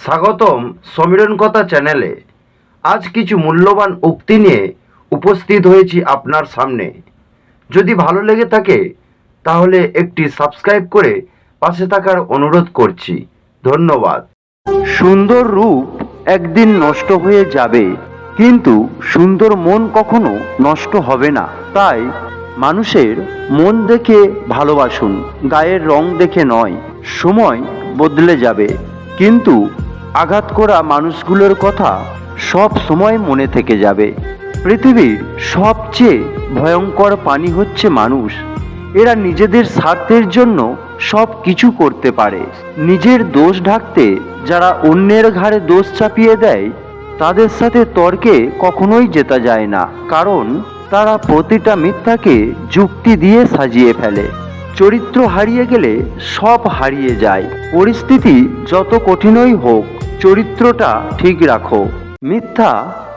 স্বাগতম সমীরণ কথা চ্যানেলে। আজ কিছু মূল্যবান উক্তি নিয়ে উপস্থিত হয়েছি আপনার সামনে। যদি ভালো লেগে থাকে তাহলে একটি সাবস্ক্রাইব করে পাশে থাকার অনুরোধ করছি। ধন্যবাদ। সুন্দর রূপ একদিন নষ্ট হয়ে যাবে, কিন্তু সুন্দর মন কখনো নষ্ট হবে না। তাই মানুষের মন দেখে ভালোবাসুন, গায়ের রং দেখে নয়। সময় বদলে যাবে, কিন্তু আঘাত করা মানুষগুলোর কথা সব সময় মনে থেকে যাবে। পৃথিবীর সবচেয়ে ভয়ঙ্কর প্রাণী হচ্ছে মানুষ। এরা নিজেদের স্বার্থের জন্য সব কিছু করতে পারে। নিজের দোষ ঢাকতে যারা অন্যের ঘাড়ে দোষ চাপিয়ে দেয়, তাদের সাথে তর্কে কখনোই জেতা যায় না, কারণ তারা প্রতিটা মিথ্যাকে যুক্তি দিয়ে সাজিয়ে ফেলে। চরিত্র হারিয়ে গেলে সব হারিয়ে যায়। পরিস্থিতি যত কঠিনই হোক, চরিত্রটা ঠিক রাখো। মিথ্যা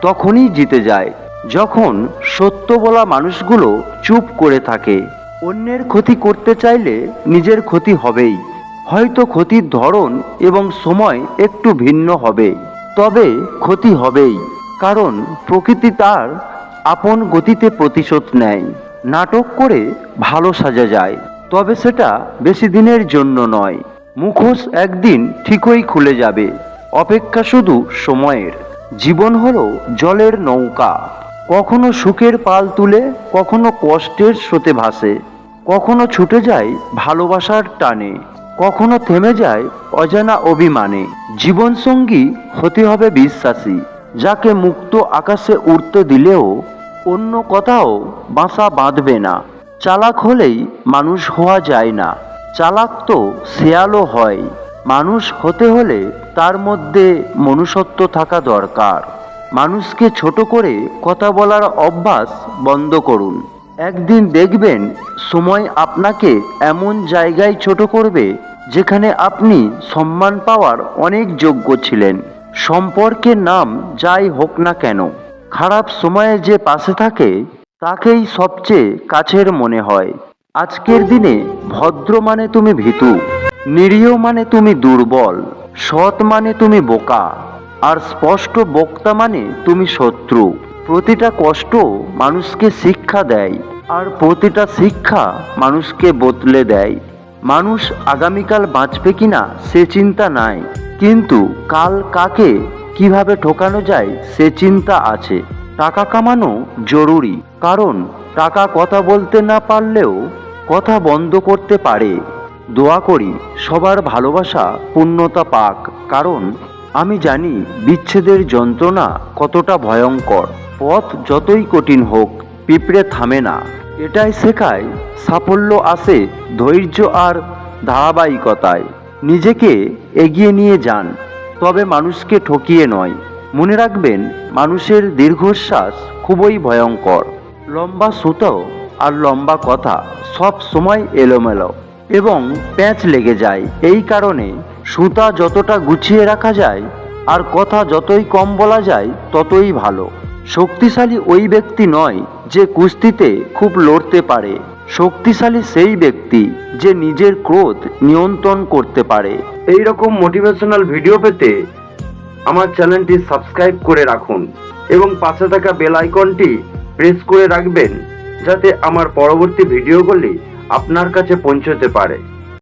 তখনই জিতে যায় যখন সত্য বলা মানুষগুলো চুপ করে থাকে। অন্যের ক্ষতি করতে চাইলে নিজের ক্ষতি হবেই। হয়তো ক্ষতির ধরন এবং সময় একটু ভিন্ন হবে, তবে ক্ষতি হবেই। কারণ প্রকৃতি তার আপন গতিতে প্রতিশোধ নেয়। নাটক করে ভালো সাজা যায়, তবে সেটা বেশি দিনের জন্য নয়। মুখোশ একদিন ঠিকই খুলে যাবে, অপেক্ষা শুধু সময়ের। জীবন হলো জলের নৌকা, কখনো সুখের পাল তুলে, কখনো কষ্টের স্রোতে ভাসে, কখনো ছুটে যায় ভালোবাসার টানে, কখনো থেমে যায় অজানা অভিমানে। জীবনসঙ্গী হতে হবে বিশ্বাসী, যাকে মুক্ত আকাশে উড়তে দিলেও অন্য কোথাও বাসা বাঁধবে না। চালাক হলেই মানুষ হওয়া যায় না, চালাক তো শেয়ালও হয়। মানুষ হতে হলে তার মধ্যে মনুষ্যত্ব থাকা দরকার। মানুষকে ছোট করে কথা বলার অভ্যাস বন্ধ করুন। একদিন দেখবেন সময় আপনাকে এমন জায়গায় ছোট করবে যেখানে আপনি সম্মান পাওয়ার অনেক যোগ্য ছিলেন। সম্পর্কের নাম যাই হোক না কেন, খারাপ সময়ে যে পাশে থাকে তাকেই সবচেয়ে কাছের মনে হয়। আজকের দিনে ভদ্র মানে তুমি ভীতু, নিরীহ মানে তুমি দুর্বল, সৎ মানে তুমি বোকা, আর স্পষ্ট বক্তা মানে তুমি শত্রু। প্রতিটা কষ্ট মানুষকে শিক্ষা দেয়, আর প্রতিটা শিক্ষা মানুষকে বদলে দেয়। মানুষ আগামীকাল বাঁচবে কিনা সে চিন্তা নাই, কিন্তু কাল কাকে কিভাবে ঠকানো যায় সে চিন্তা আছে। টাকা কামানো জরুরি, কারণ টাকা কথা বলতে না পারলেও কথা বন্ধ করতে পারে। দোয়া করি সবার ভালোবাসা পূর্ণতা পাক, কারণ আমি জানি বিচ্ছেদের যন্ত্রণা কতটা ভয়ঙ্কর। পথ যতই কঠিন হোক, পিঁপড়ে থামে না। এটাই শেখায় সাফল্য আসে ধৈর্য আর ধারাবাহিকতায়। নিজেকে এগিয়ে নিয়ে যান, তবে মানুষকে ঠকিয়ে নয়। মনে রাখবেন, মানুষের দীর্ঘশ্বাস খুবই ভয়ঙ্কর। লম্বা সুতো আর লম্বা কথা সব সময় এলোমেলো এবং প্যাঁচ লেগে যায়। এই কারণে সুতা যতটা গুছিয়ে রাখা যায় আর কথা যতই কম বলা যায় ততই ভালো। শক্তিশালী ওই ব্যক্তি নয় যে কুস্তিতে খুব লড়তে পারে, শক্তিশালী সেই ব্যক্তি যে নিজের ক্রোধ নিয়ন্ত্রণ করতে পারে। এই রকম মোটিভেশনাল ভিডিও পেতে আমার চ্যানেলটি সাবস্ক্রাইব করে রাখুন এবং পাশে থাকা বেল আইকনটি প্রেস করে রাখবেন, যাতে আমার পরবর্তী ভিডিওগুলি আপনার কাছে পৌঁছতে পারে।